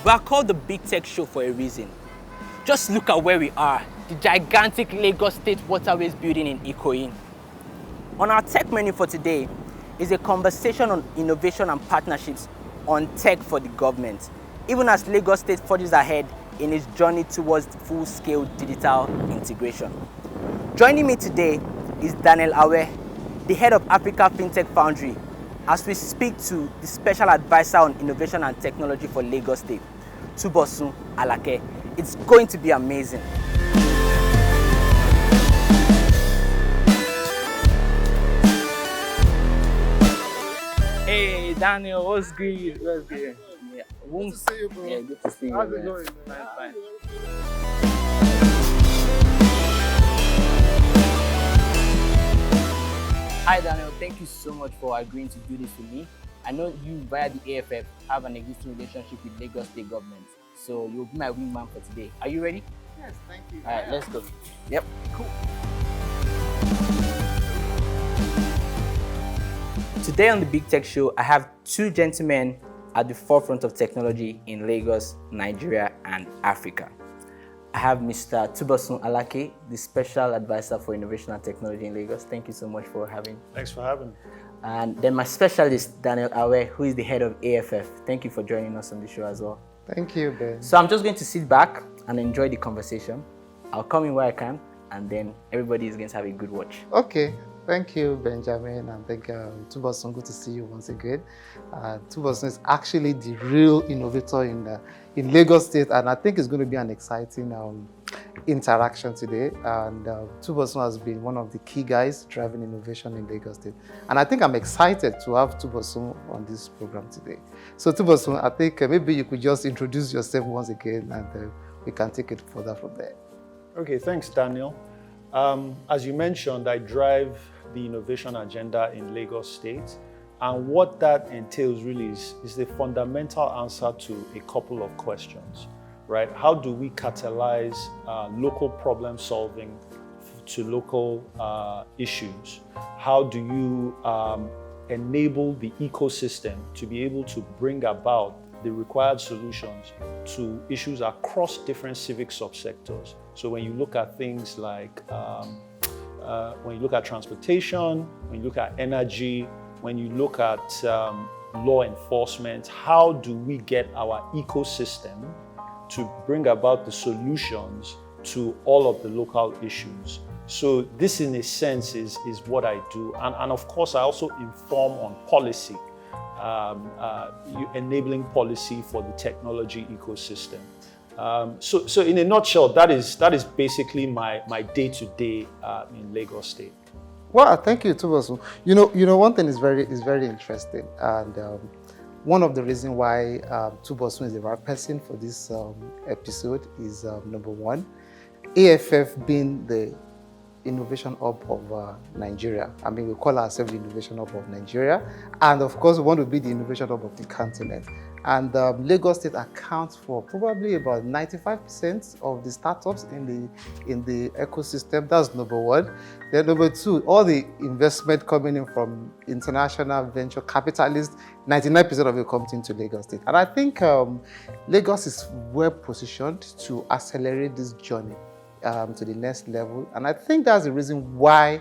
We are called the Big Tech Show for a reason. Just look at where we are, the gigantic Lagos State Waterways building in Ikoyi. On our tech menu for today is a conversation on innovation and partnerships on tech for the government, even as Lagos State forges ahead in its journey towards full-scale digital integration. Joining me today is Daniel Awe, the head of Africa FinTech Foundry, as we speak to the Special Advisor on Innovation and Technology for Lagos State, Tunbosun Alake. It's going to be amazing. Hey Daniel, what's good? What's good? Yeah. Good to see you, bro. Yeah, good to see you. How's it going? Fine. Hi Daniel, thank you so much for agreeing to do this with me. I know you via the AFF have an existing relationship with Lagos State government, so you'll be my wingman for today. Are you ready? Yes, thank you. All right, let's go. Yep, cool. Today on the Big Tech Show, I have two gentlemen at the forefront of technology in Lagos, Nigeria, and Africa. I have Mr. Tunbosun Alake, the Special Advisor for Innovation and Technology in Lagos. Thank you so much for having. Thanks for having me. And then my specialist, Daniel Awe, who is the head of AFF. Thank you for joining us on the show as well. Thank you, Ben. So I'm just going to sit back and enjoy the conversation. I'll come in where I can, and then everybody is going to have a good watch. Okay. Thank you, Benjamin, and thank you, Tunbosun. Good to see you once again. Tunbosun is actually the real innovator in Lagos State, and I think it's going to be an exciting interaction today. And Tunbosun has been one of the key guys driving innovation in Lagos State. And I think I'm excited to have Tunbosun on this program today. So Tunbosun, I think maybe you could just introduce yourself once again, and we can take it further from there. Okay, thanks, Daniel. As you mentioned, I drive the innovation agenda in Lagos State. And what that entails really is the fundamental answer to a couple of questions, right? How do we catalyze local problem solving to local issues? How do you enable the ecosystem to be able to bring about the required solutions to issues across different civic subsectors? So when you look at things like, when you look at transportation, when you look at energy, when you look at law enforcement, how do we get our ecosystem to bring about the solutions to all of the local issues? So this, in a sense, is what I do. And of course, I also inform on policy, enabling policy for the technology ecosystem. So in a nutshell, that is basically my day-to-day in Lagos State. Well, thank you, Tunbosun. You know, one thing is very interesting, and one of the reasons why Tunbosun is the right person for this episode is number one, AFF being the innovation hub of Nigeria. I mean, we call ourselves the innovation hub of Nigeria, and of course, we want to be the innovation hub of the continent. And Lagos State accounts for probably about 95% of the startups in the ecosystem. That's number one. Then number two, all the investment coming in from international venture capitalists, 99% of it comes into Lagos State. And I think Lagos is well positioned to accelerate this journey to the next level. And I think that's the reason why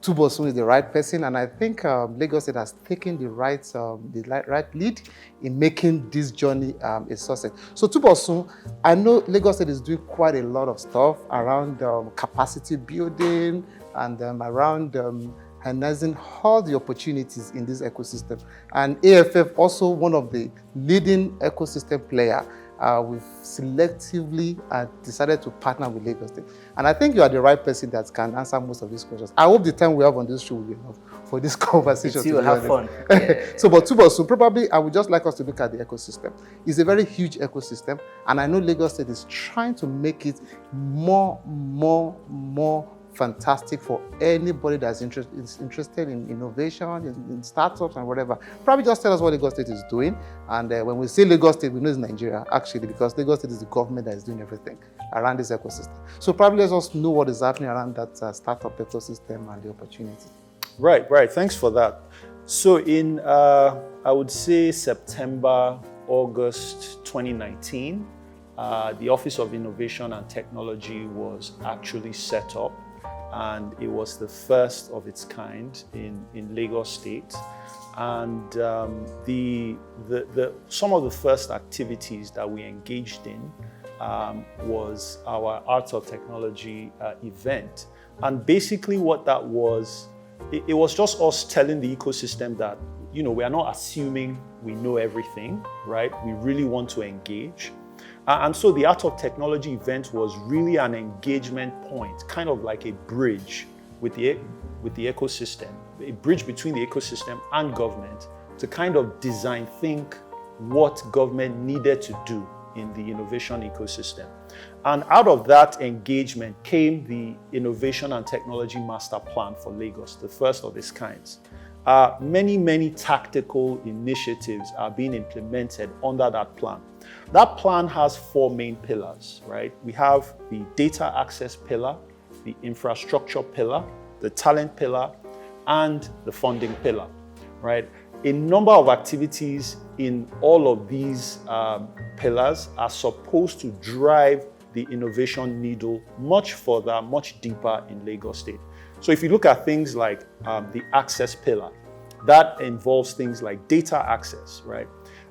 Tunbosun is the right person, and I think Lagos State has taken the right lead in making this journey a success. So Tunbosun, I know Lagos State is doing quite a lot of stuff around capacity building and around harnessing all the opportunities in this ecosystem. And AFF also one of the leading ecosystem player we've selectively decided to partner with Lagos State. And I think you are the right person that can answer most of these questions. I hope the time we have on this show will be enough for this conversation. You will have fun. So, but Tunbosun, probably I would just like us to look at the ecosystem. It's a very huge ecosystem, and I know Lagos State is trying to make it more fantastic for anybody that's interested in innovation, in startups and whatever. Probably just tell us what Lagos State is doing. And when we say Lagos State, we know it's Nigeria, actually, because Lagos State is the government that is doing everything around this ecosystem. So probably let us know what is happening around that startup ecosystem and the opportunity. Right. Thanks for that. So in, I would say September, August 2019, the Office of Innovation and Technology was actually set up, and it was the first of its kind in Lagos State. And some of the first activities that we engaged in was our Art of Technology event. And basically what that was, it was just us telling the ecosystem that, we are not assuming we know everything, right? We really want to engage. And so the Art of Technology event was really an engagement point, kind of like a bridge with the ecosystem, a bridge between the ecosystem and government to kind of think what government needed to do in the innovation ecosystem. And out of that engagement came the Innovation and Technology Master Plan for Lagos, the first of its kinds. Many tactical initiatives are being implemented under that plan. That plan has 4 main pillars, right? We have the data access pillar, the infrastructure pillar, the talent pillar, and the funding pillar, right? A number of activities in all of these pillars are supposed to drive the innovation needle much further, much deeper in Lagos State. So if you look at things like the access pillar, that involves things like data access, right?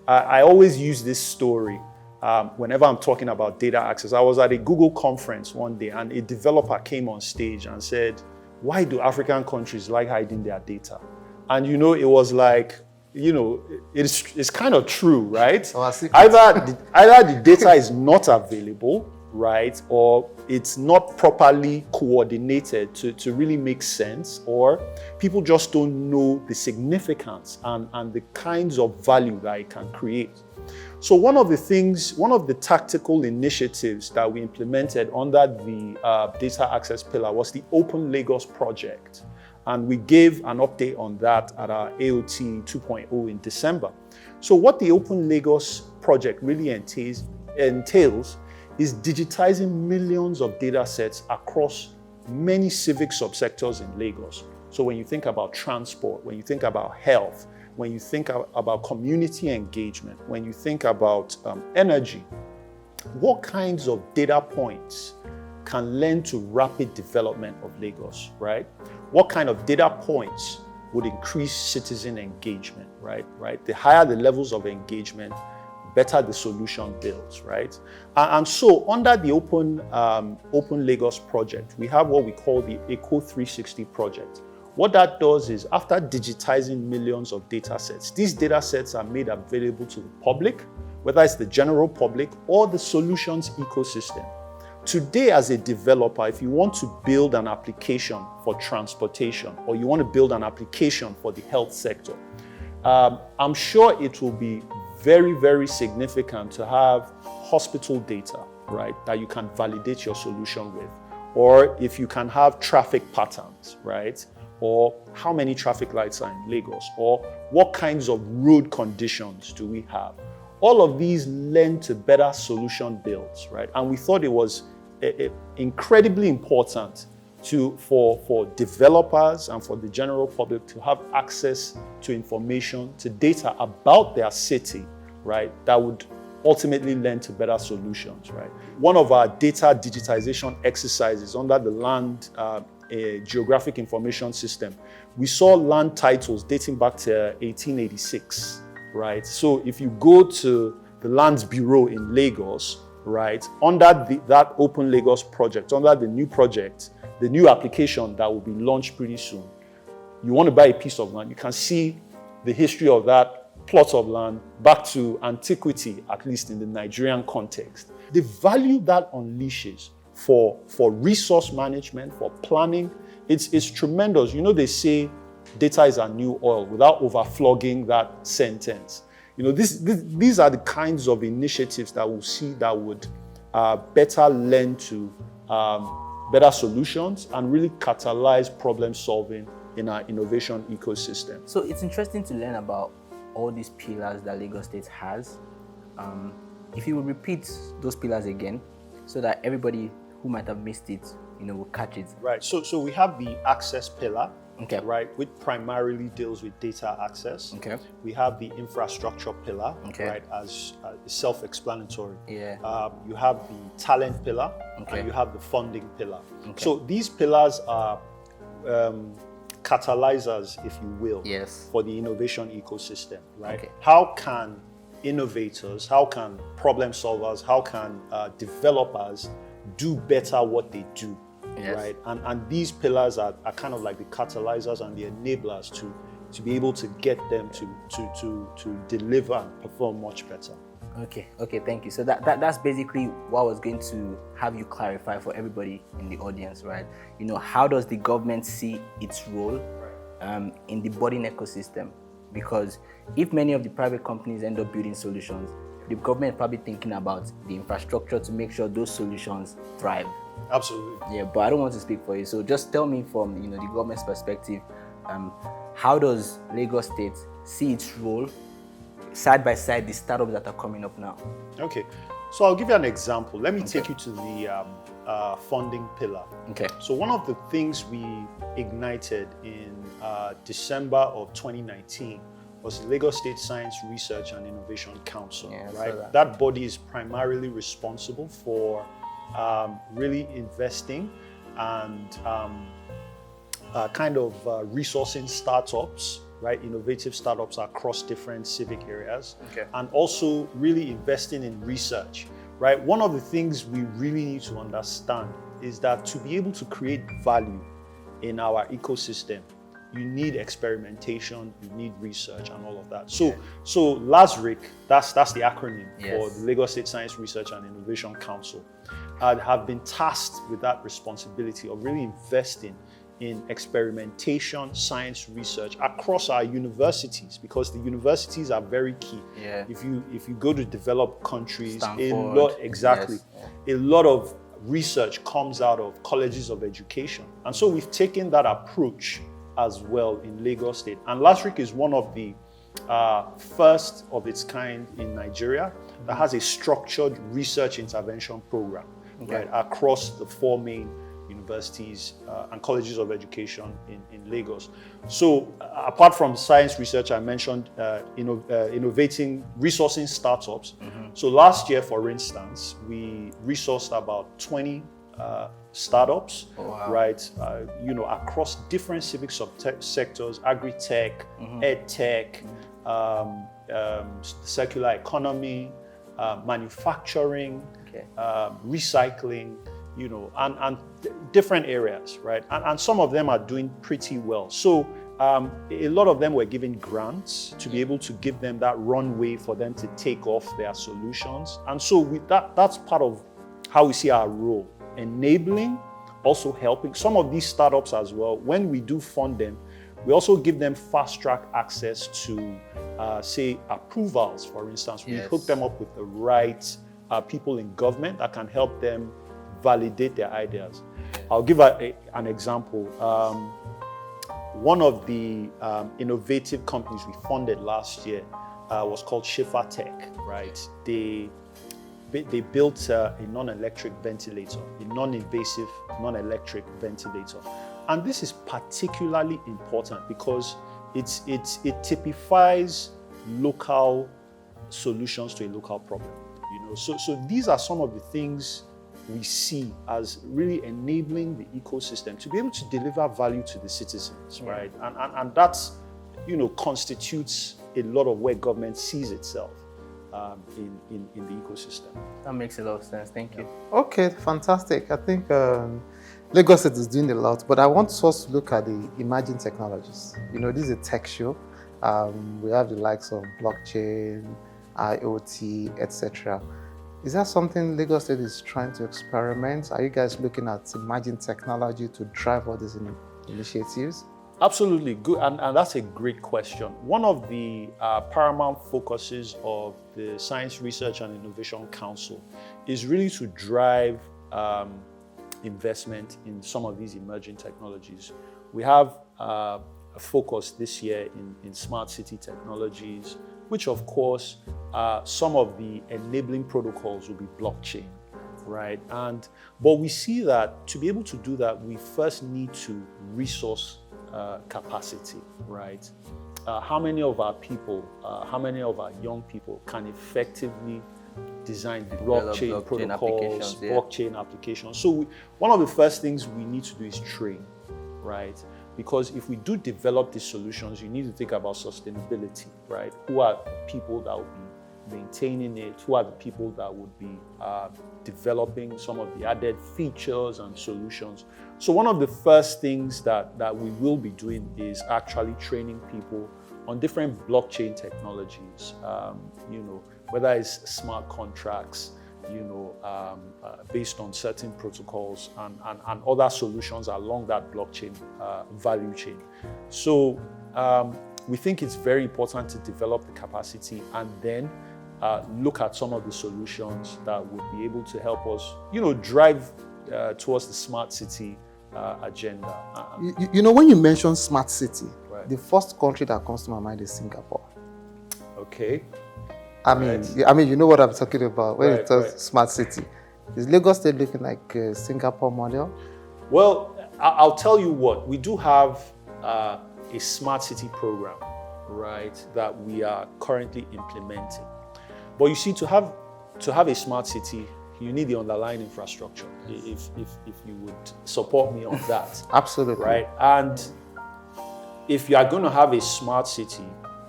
I always use this story whenever I'm talking about data access. I was at a Google conference one day, and a developer came on stage and said, why do African countries like hiding their data? And it was like, it's kind of true, right? Either the data is not available, right? Or it's not properly coordinated to really make sense, or people just don't know the significance and the kinds of value that it can create. So one of the tactical initiatives that we implemented under the data access pillar was the Open Lagos project. And we gave an update on that at our AOT 2.0 in December. So what the Open Lagos project really entails is digitizing millions of data sets across many civic subsectors in Lagos. So when you think about transport, when you think about health, when you think about community engagement, when you think about energy, what kinds of data points can lend to rapid development of Lagos, right? What kind of data points would increase citizen engagement, right? The higher the levels of engagement, better the solution builds, right? And so under the Open Lagos project, we have what we call the Eco 360 project. What that does is, after digitizing millions of data sets, these data sets are made available to the public, whether it's the general public or the solutions ecosystem. Today, as a developer, if you want to build an application for transportation, or you want to build an application for the health sector, I'm sure it will be very significant to have hospital data, right, that you can validate your solution with. Or if you can have traffic patterns, right, or how many traffic lights are in Lagos, or what kinds of road conditions do we have. All of these lend to better solution builds, right? And we thought it was incredibly important for developers and for the general public to have access to information, to data about their city, right, that would ultimately lend to better solutions, right? One of our data digitization exercises under the land geographic information system, we saw land titles dating back to 1886, right? So if you go to the Lands Bureau in Lagos, right, under that Open Lagos project, under the new project, the new application that will be launched pretty soon, you want to buy a piece of land, you can see the history of that plot of land back to antiquity, at least in the Nigerian context. The value that unleashes for resource management, for planning, it's tremendous. You know, they say data is our new oil, without overflogging that sentence. You know, these are the kinds of initiatives that we'll see that would better lend to better solutions and really catalyze problem solving in our innovation ecosystem. So it's interesting to learn about all these pillars that Lagos State has. If you would repeat those pillars again, so that everybody who might have missed it, you know, will catch it. Right. So we have the access pillar. Okay. Right, which primarily deals with data access. Okay. We have the infrastructure pillar. Okay. Right, as self-explanatory. Yeah. You have the talent pillar. Okay. And you have the funding pillar. Okay. So these pillars are catalyzers, if you will, Yes. for the innovation ecosystem. Right. Okay. How can innovators, how can problem solvers, how can developers do better what they do? Yes. Right, and these pillars are kind of like the catalyzers and the enablers to be able to get them to deliver and perform much better. Okay, thank you. So that's basically what I was going to have you clarify for everybody in the audience, right? You know, how does the government see its role in the budding ecosystem? Because if many of the private companies end up building solutions, the government is probably thinking about the infrastructure to make sure those solutions thrive. Absolutely. Yeah, but I don't want to speak for you. So just tell me from, you know, the government's perspective, how does Lagos State see its role side by side the startups that are coming up now? Okay, so I'll give you an example. Let me take you to the funding pillar. Okay. So one of the things we ignited in December of 2019 was the Lagos State Science Research and Innovation Council. Yeah, right? That body is primarily responsible for really investing and kind of resourcing startups, right? Innovative startups across different civic areas. Okay. And also really investing in research, right? One of the things we really need to understand is that to be able to create value in our ecosystem, you need experimentation, you need research and all of that. So LASRIC, that's the acronym for the Lagos State Science Research and Innovation Council, have been tasked with that responsibility of really investing in experimentation, science research across our universities, because the universities are very key. Yeah. If you go to developed countries, a Stanford, lot of research comes out of colleges of education. And so we've taken that approach as well in Lagos State. And LASRIC is one of the first of its kind in Nigeria that has a structured research intervention program, right, across the 4 main universities and colleges of education in Lagos. So apart from science research, I mentioned innovating, resourcing startups. So last year, for instance, we resourced about 20 startups, right? Across different civic sectors, agri-tech, ed-tech, circular economy, manufacturing, recycling, and different areas, right? And some of them are doing pretty well. So a lot of them were given grants to be able to give them that runway for them to take off their solutions. And so that's part of how we see our role. Enabling, also helping some of these startups as well. When we do fund them, we also give them fast-track access to, say, approvals, for instance. We hook them up with the right people in government that can help them validate their ideas. I'll give an example. One of the innovative companies we funded last year was called Shifa Tech, right? They built a non-electric ventilator, a non-invasive, non-electric ventilator. And this is particularly important because it typifies local solutions to a local problem. So these are some of the things we see as really enabling the ecosystem to be able to deliver value to the citizens, right? And that's, constitutes a lot of where government sees itself in the ecosystem. That makes a lot of sense. Thank you. Okay, fantastic. I think Lagos State is doing a lot, but I want us to look at the emerging technologies. This is a tech show, We have the likes of blockchain, IoT, etc. Is that something Lagos State is trying to experiment? Are you guys looking at emerging technology to drive all these initiatives? Absolutely, good, and that's a great question. One of the paramount focuses of the Science Research and Innovation Council is really to drive investment in some of these emerging technologies. We have a focus this year in smart city technologies, which of course, some of the enabling protocols will be blockchain, right? But we see that to be able to do that, we first need to resource capacity, right? How many of our people, how many of our young people can effectively design blockchain protocols, blockchain applications? So one of the first things we need to do is train, right? Because if we do develop these solutions, you need to think about sustainability, right? Who are the people that will be maintaining it? Who are the people that would be developing some of the added features and solutions? So one of the first things that we will be doing is actually training people on different blockchain technologies, whether it's smart contracts, based on certain protocols and other solutions along that blockchain value chain. So we think it's very important to develop the capacity and then look at some of the solutions that would be able to help us, drive towards the smart city agenda. When you mention smart city, right, the first country that comes to my mind is Singapore. Okay. I mean, you know what I'm talking about when it talks smart city. Is Lagos State looking like a Singapore model? Well, I'll tell you what, we do have a smart city program, right, that we are currently implementing. But you see, to have a smart city, you need the underlying infrastructure. If you would support me on that. Absolutely. Right? And if you are going to have a smart city,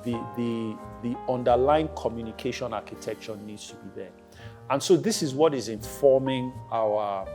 the underlying communication architecture needs to be there. And so this is what is informing our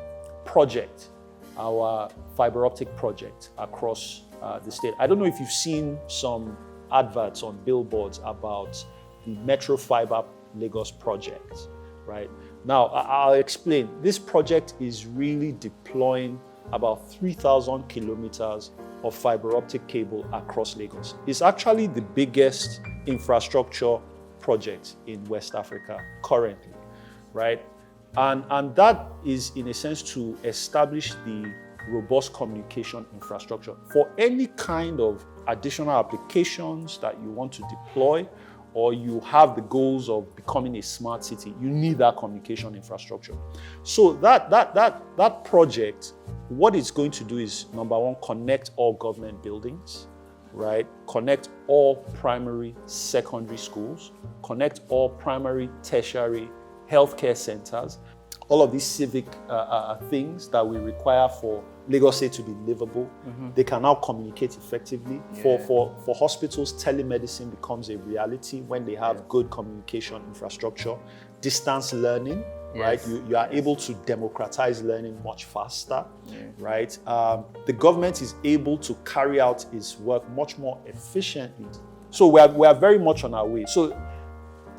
project, our fiber optic project across the state. I don't know if you've seen some adverts on billboards about the Metro Fiber Lagos project, right? Now, I'll explain. This project is really deploying about 3,000 kilometers of fiber optic cable across Lagos. It's actually the biggest infrastructure project in West Africa currently, right? And that is, in a sense, to establish the robust communication infrastructure for any kind of additional applications that you want to deploy, or you have the goals of becoming a smart city. You need that communication infrastructure. So that project, what it's going to do is, number one, connect all government buildings, right? Connect all primary, secondary schools, connect all primary, tertiary healthcare centers, all of these civic things that we require for Lagos State to be livable. Mm-hmm. They can now communicate effectively. Yeah. For hospitals, telemedicine becomes a reality when they have good communication infrastructure. Distance learning, yes, right? You are able to democratize learning much faster, right? The government is able to carry out its work much more efficiently. So we are very much on our way. So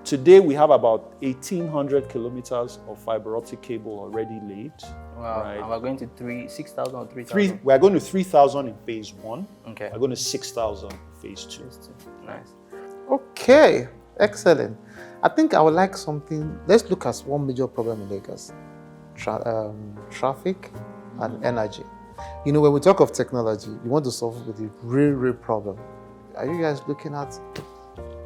today we have about 1,800 kilometers of fiber optic cable already laid. Wow. Right? And we're going to 6,000 or 3,000? We're going to 3,000 in phase 1. Okay. We're going to 6,000 in phase 2. Nice. Okay, excellent. I think I would like something. Let's look at one major problem in Lagos: traffic and energy. When we talk of technology, you want to solve with the real problem. Are you guys looking at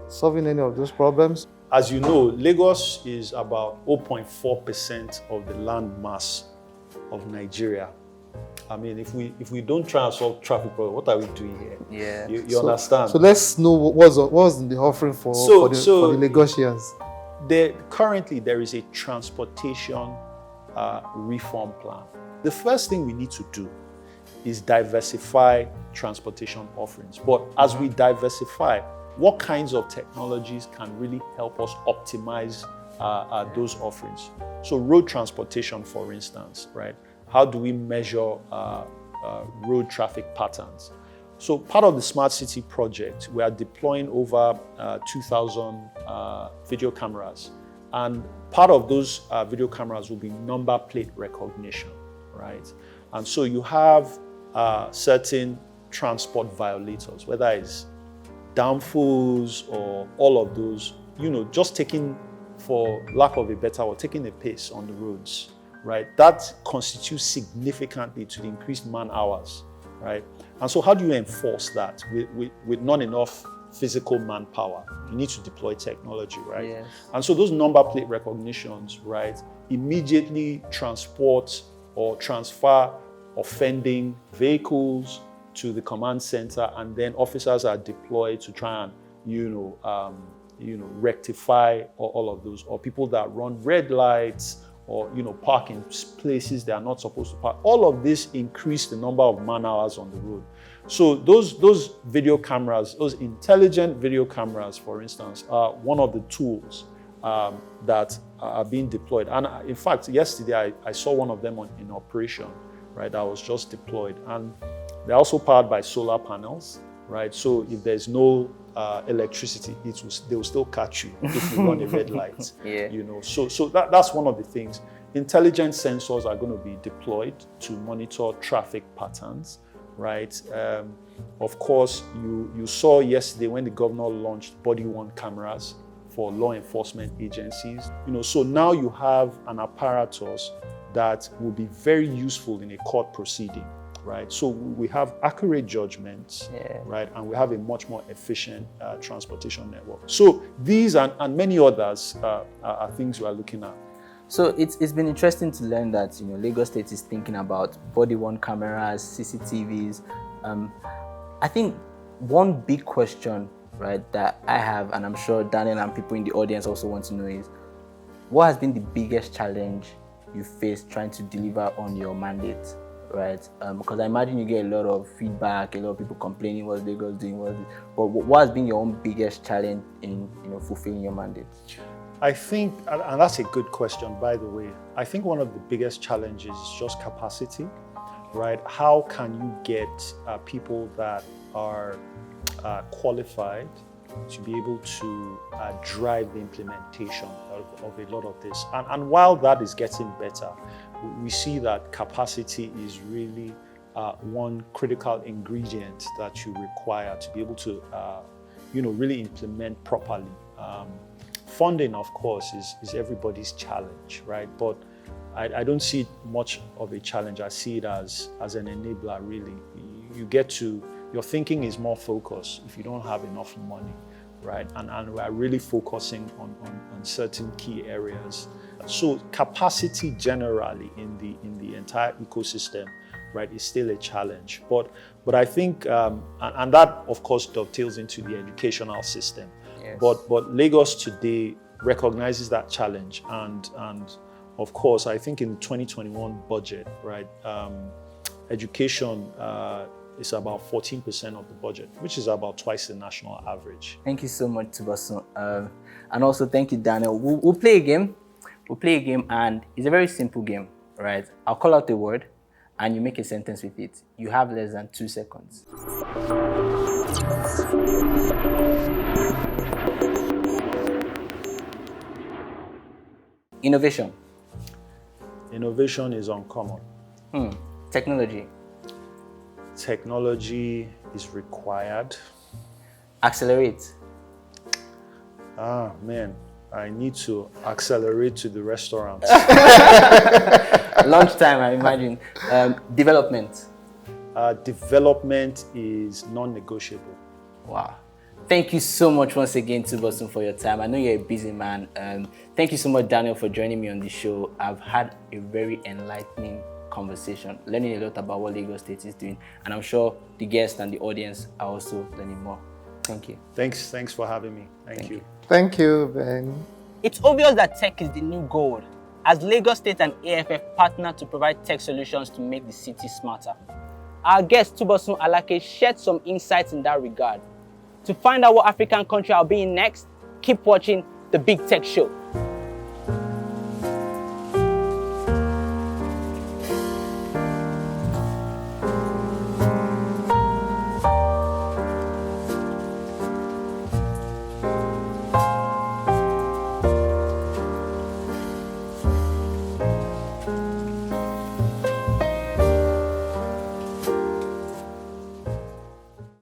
solving any of those problems? As you know, Lagos is about 0.4% of the land mass of Nigeria. I mean, if we don't try and solve traffic problem, what are we doing here? Yeah. You understand? So let's know what's in the offering for the Lagosians. Currently, there is a transportation reform plan. The first thing we need to do is diversify transportation offerings. But as we diversify, what kinds of technologies can really help us optimize those offerings? So road transportation, for instance, right? How do we measure road traffic patterns? So part of the Smart City project, we are deploying over 2,000 video cameras. And part of those video cameras will be number plate recognition, right? And so you have certain transport violators, whether it's downfalls or all of those, just taking, for lack of a better word, taking a piss on the roads, right? That constitutes significantly to the increased man hours, right? And so how do you enforce that with not enough physical manpower? You need to deploy technology, right? Yes. And so those number plate recognitions, right, immediately transport or transfer offending vehicles to the command center, and then officers are deployed to try and, rectify all of those, or people that run red lights, or park in places they are not supposed to park. All of this increase the number of man hours on the road. So those video cameras, those intelligent video cameras, for instance, are one of the tools that are being deployed. And in fact, yesterday I saw one of them in operation, right? That was just deployed, and they're also powered by solar panels, right? So if there's no electricity, they will still catch you if you run a red light. Yeah. So that's one of the things. Intelligent sensors are going to be deployed to monitor traffic patterns, right? Of course, you saw yesterday when the governor launched body-worn cameras for law enforcement agencies. So now you have an apparatus that will be very useful in a court proceeding, right? So we have accurate judgments, right? And we have a much more efficient transportation network. So these and many others are things we are looking at. So it's been interesting to learn that Lagos State is thinking about body-worn cameras, CCTVs. I think one big question, right, that I have, and I'm sure Daniel and people in the audience also want to know, is what has been the biggest challenge you faced trying to deliver on your mandate, right? Because I imagine you get a lot of feedback, a lot of people complaining what Lagos doing, but what has been your own biggest challenge in fulfilling your mandate? I think, and that's a good question, by the way, I think one of the biggest challenges is just capacity, right? How can you get people that are qualified to be able to drive the implementation of a lot of this? And while that is getting better, we see that capacity is really one critical ingredient that you require to be able to really implement properly. Funding, of course, is everybody's challenge, right? But I don't see it much of a challenge. I see it as an enabler, really. Your thinking is more focused if you don't have enough money, right? And we are really focusing on certain key areas. So capacity generally in the entire ecosystem, right, is still a challenge. But I think, and that of course dovetails into the educational system. Yes. But Lagos today recognizes that challenge, and of course I think in the 2021 budget, right, education is about 14% of the budget, which is about twice the national average. Thank you so much, Tunbosun. And also thank you, Daniel. We'll play a game. And it's a very simple game, right? I'll call out a word and you make a sentence with it. You have less than 2 seconds. Innovation. Innovation is uncommon. Technology. Technology is required. Accelerate. Man, I need to accelerate to the restaurant. Lunchtime, I imagine. Development. Development is non-negotiable. Wow. Thank you so much once again, Tunbosun, for your time. I know you're a busy man. Thank you so much, Daniel, for joining me on the show. I've had a very enlightening conversation, learning a lot about what Lagos State is doing, and I'm sure the guests and the audience are also learning more. Thank you. Thanks for having me. Thank you. Thank you, Ben. It's obvious that tech is the new gold, as Lagos State and AFF partner to provide tech solutions to make the city smarter. Our guest, Tunbosun Alake, shared some insights in that regard. To find out what African country I'll be in next, keep watching The Big Tech Show.